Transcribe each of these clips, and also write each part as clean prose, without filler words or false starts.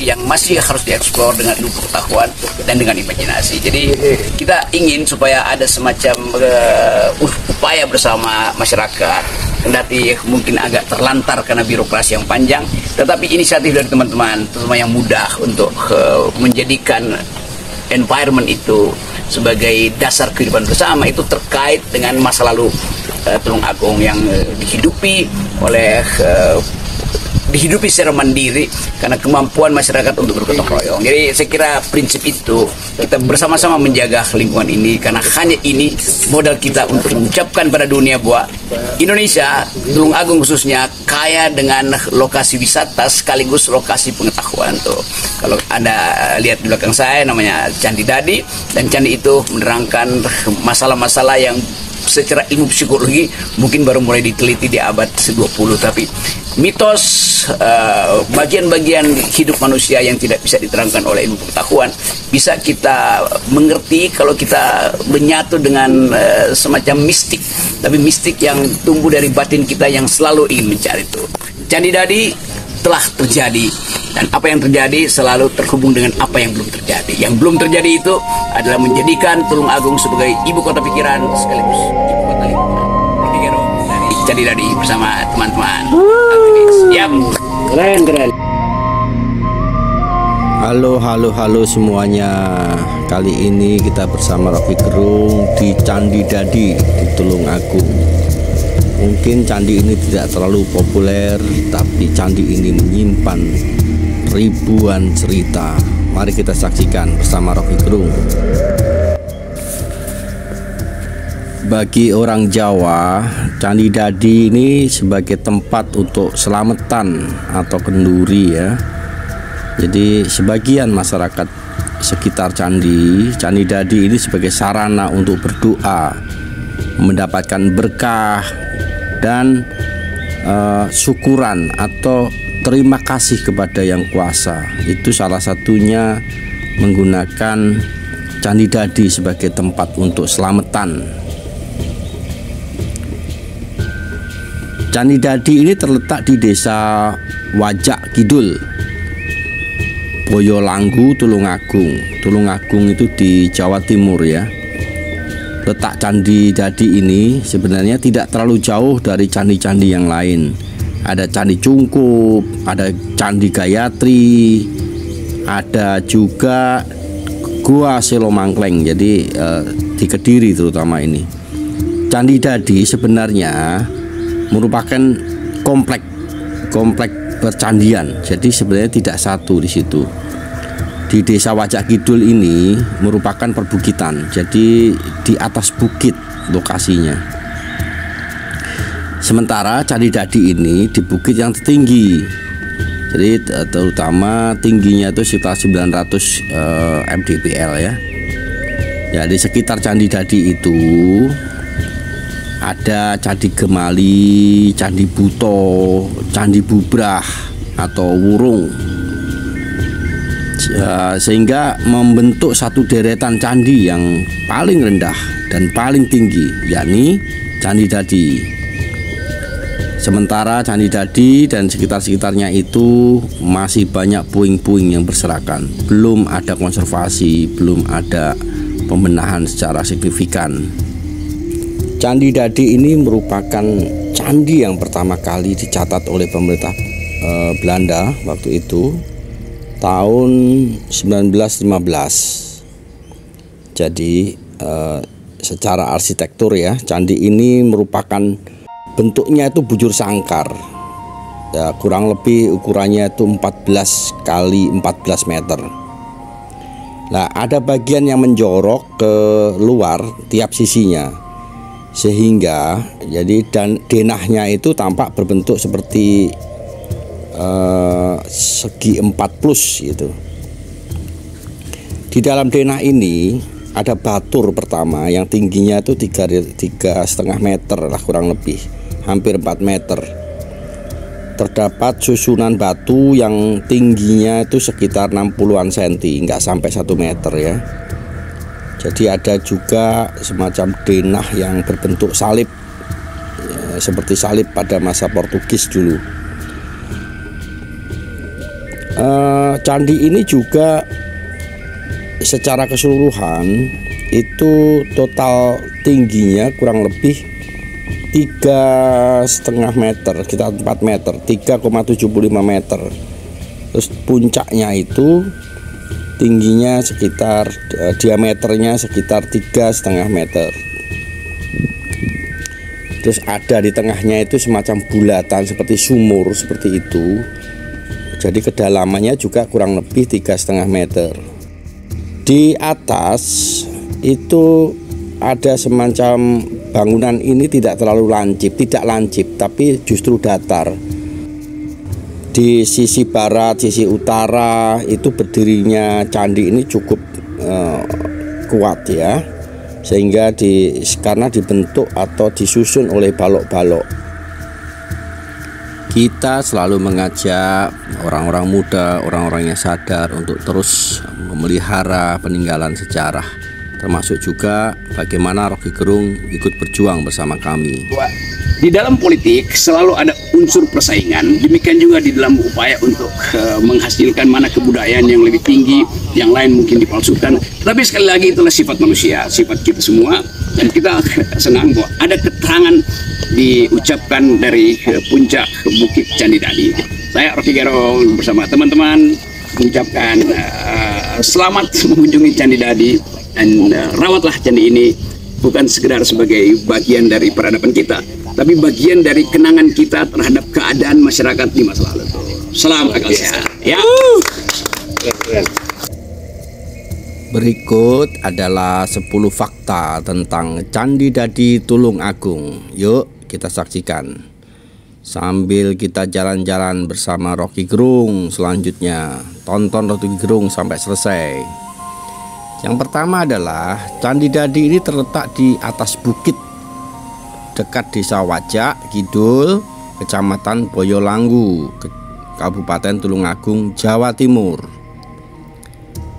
yang masih harus dieksplor dengan ilmu pengetahuan dan dengan imajinasi. Jadi kita ingin supaya ada semacam upaya bersama masyarakat, kendati mungkin agak terlantar karena birokrasi yang panjang, tetapi inisiatif dari teman-teman, terutama yang mudah untuk menjadikan environment itu sebagai dasar kehidupan bersama, itu terkait dengan masa lalu Tulung Agung yang dihidupi secara mandiri karena kemampuan masyarakat untuk bergotong royong. Jadi saya kira prinsip itu kita bersama-sama menjaga lingkungan ini, karena hanya ini modal kita untuk mengucapkan pada dunia bahwa Indonesia, Tulung Agung khususnya, kaya dengan lokasi wisata sekaligus lokasi pengetahuan tuh. Kalau Anda lihat di belakang saya namanya Candi Dadi, dan candi itu menerangkan masalah-masalah yang secara ilmu psikologi mungkin baru mulai diteliti di abad ke-20, tapi mitos bagian-bagian hidup manusia yang tidak bisa diterangkan oleh ilmu pengetahuan bisa kita mengerti kalau kita menyatu dengan semacam mistik, tapi mistik yang tumbuh dari batin kita yang selalu ingin mencari itu. Candi Dadi telah terjadi, dan apa yang terjadi selalu terhubung dengan apa yang belum terjadi. Yang belum terjadi itu adalah menjadikan Tulung Agung sebagai ibu kota pikiran sekaligus ibu kota lingkungan. Dari Candi Dadi bersama teman-teman aktivis. Yap. Keren. Halo semuanya. Kali ini kita bersama Rocky Gerung di Candi Dadi di Tulung Agung. Mungkin candi ini tidak terlalu populer, tapi candi ini menyimpan ribuan cerita. Mari kita saksikan bersama Rocky Gerung. Bagi orang Jawa, Candi Dadi ini sebagai tempat untuk selamatan atau kenduri ya. Jadi sebagian masyarakat sekitar Candi Dadi ini sebagai sarana untuk berdoa, mendapatkan berkah dan syukuran atau terima kasih kepada yang kuasa. Itu salah satunya menggunakan Candi Dadi sebagai tempat untuk selamatan. Candi Dadi ini terletak di desa Wajak Kidul, Boyolanggu, Tulung Agung. Tulung Agung itu di Jawa Timur ya. Letak Candi Dadi ini sebenarnya tidak terlalu jauh dari candi-candi yang lain. Ada Candi Cungkup, ada Candi Gayatri, ada juga Gua Selomangkleng. Jadi di Kediri terutama ini. Candi Dadi sebenarnya merupakan komplek percandian. Jadi sebenarnya tidak satu di situ. Di desa Wajak Kidul ini merupakan perbukitan, jadi di atas bukit lokasinya. Sementara Candi Dadi ini di bukit yang tertinggi, jadi terutama tingginya itu sekitar 900 mdpl ya. Ya, di sekitar Candi Dadi itu ada Candi Gemali, Candi Buto, Candi Bubrah atau Wurung. Sehingga membentuk satu deretan candi yang paling rendah dan paling tinggi, yakni Candi Dadi. Sementara Candi Dadi dan sekitar-sekitarnya itu masih banyak puing-puing yang berserakan, belum ada konservasi, belum ada pembenahan secara signifikan. Candi Dadi ini merupakan candi yang pertama kali dicatat oleh pemerintah Belanda waktu itu tahun 1915. Jadi secara arsitektur ya, candi ini merupakan bentuknya itu bujur sangkar ya, kurang lebih ukurannya itu 14 kali 14 meter. Nah, ada bagian yang menjorok ke luar tiap sisinya, sehingga jadi dan denahnya itu tampak berbentuk seperti segi 4 plus gitu. Di dalam denah ini ada batur pertama yang tingginya itu 3,5 meter lah, kurang lebih hampir 4 meter. Terdapat susunan batu yang tingginya itu sekitar 60-an senti, nggak sampai 1 meter ya. Jadi ada juga semacam denah yang berbentuk salib ya, seperti salib pada masa Portugis dulu. Candi ini juga secara keseluruhan itu total tingginya kurang lebih 3,5 meter, sekitar 4 meter, 3,75 meter. Terus puncaknya itu tingginya sekitar diameternya sekitar 3,5 meter. Terus ada di tengahnya itu semacam bulatan seperti sumur seperti itu. Jadi kedalamannya juga kurang lebih 3,5 meter. Di atas itu ada semacam bangunan ini tidak terlalu lancip, tidak lancip, tapi justru datar. Di sisi barat, sisi utara itu berdirinya candi ini cukup kuat ya, sehingga karena dibentuk atau disusun oleh balok-balok. Kita selalu mengajak orang-orang muda, orang-orang yang sadar untuk terus memelihara peninggalan sejarah, termasuk juga bagaimana Rocky Gerung ikut berjuang bersama kami. Di dalam politik selalu ada unsur persaingan, demikian juga di dalam upaya untuk menghasilkan mana kebudayaan yang lebih tinggi, yang lain mungkin dipalsukan. Tapi sekali lagi itulah sifat manusia, sifat kita semua, dan kita senang bahwa ada keterangan diucapkan dari puncak Bukit Candi Dadi. Saya Rocky Gerung bersama teman-teman mengucapkan selamat mengunjungi Candi Dadi, dan rawatlah candi ini bukan sekedar sebagai bagian dari peradaban kita, tapi bagian dari kenangan kita terhadap keadaan masyarakat di masa lalu. Salam akal sehat. Ya. Berikut adalah 10 fakta tentang Candi Dadi Tulungagung. Yuk kita saksikan sambil kita jalan-jalan bersama Rocky Gerung. Selanjutnya tonton Rocky Gerung sampai selesai. Yang pertama adalah Candi Dadi ini terletak di atas bukit dekat Desa Wajak Kidul, Kecamatan Boyolanggu, Kabupaten Tulungagung, Jawa Timur.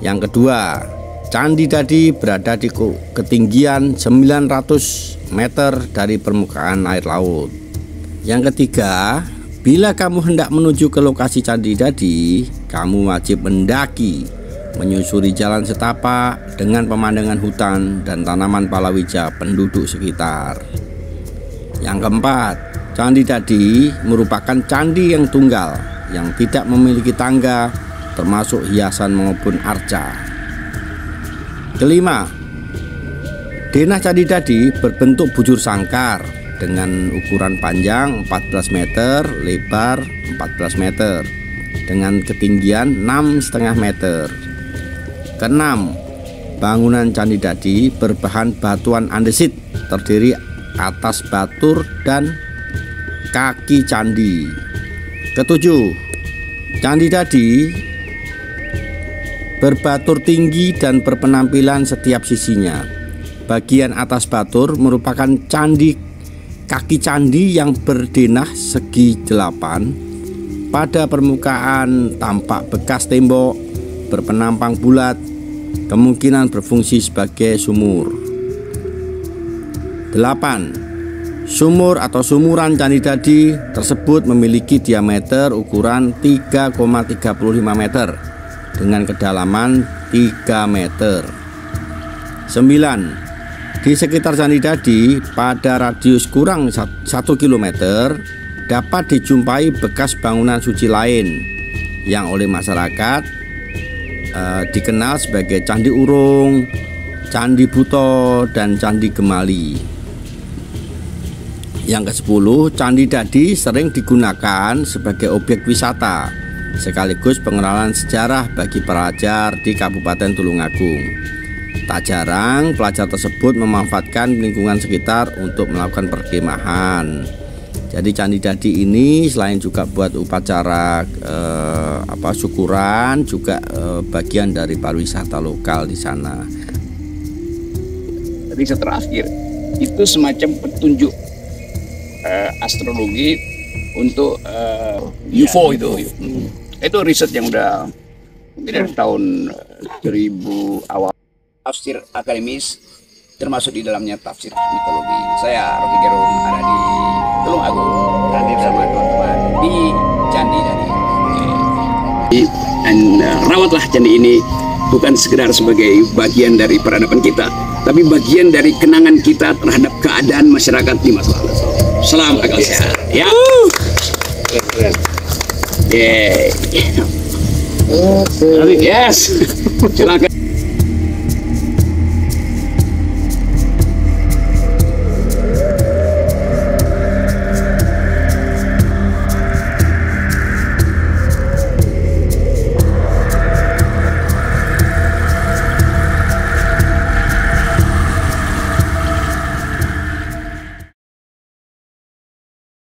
Yang kedua, Candi Dadi berada di ketinggian 900 meter dari permukaan air laut. Yang ketiga, bila kamu hendak menuju ke lokasi Candi Dadi, kamu wajib mendaki, menyusuri jalan setapak dengan pemandangan hutan dan tanaman palawija penduduk sekitar. Yang keempat, Candi Dadi merupakan candi yang tunggal yang tidak memiliki tangga, termasuk hiasan maupun arca. Kelima, denah Candi Dadi berbentuk bujur sangkar dengan ukuran panjang 14 meter, lebar 14 meter, dengan ketinggian 6,5 meter. Keenam, bangunan Candi Dadi berbahan batuan andesit, terdiri atas batur dan kaki candi. Ketujuh, Candi Dadi berbatur tinggi dan berpenampilan setiap sisinya. Bagian atas batur merupakan kaki candi yang berdenah segi 8. Pada permukaan tampak bekas tembok berpenampang bulat, kemungkinan berfungsi sebagai sumur. 8. Sumur atau sumuran Candi Dadi tersebut memiliki diameter ukuran 3,35 meter dengan kedalaman 3 meter. 9. Di sekitar Candi Dadi pada radius kurang 1 km dapat dijumpai bekas bangunan suci lain yang oleh masyarakat dikenal sebagai Candi Urung, Candi Buto, dan Candi Gemali. Yang ke-10, Candi Dadi sering digunakan sebagai objek wisata sekaligus pengenalan sejarah bagi pelajar di Kabupaten Tulungagung. Tak jarang pelajar tersebut memanfaatkan lingkungan sekitar untuk melakukan perkemahan. Jadi Candi Dadi ini selain juga buat upacara syukuran, juga bagian dari pariwisata lokal di sana. Riset terakhir itu semacam petunjuk astrologi untuk UFO itu. Itu riset yang udah mungkin dari tahun 2000 awal. Tafsir akademis termasuk di dalamnya tafsir mitologi. Saya Rocky Gerung ada di Tulungagung, hadir bersama teman-teman di Candi Dadi. Dan rawatlah candi ini bukan sekedar sebagai bagian dari peradaban kita, tapi bagian dari kenangan kita terhadap keadaan masyarakat di masa lalu. Salam akal sehat. Ya. Yeay. Yes. Silakan.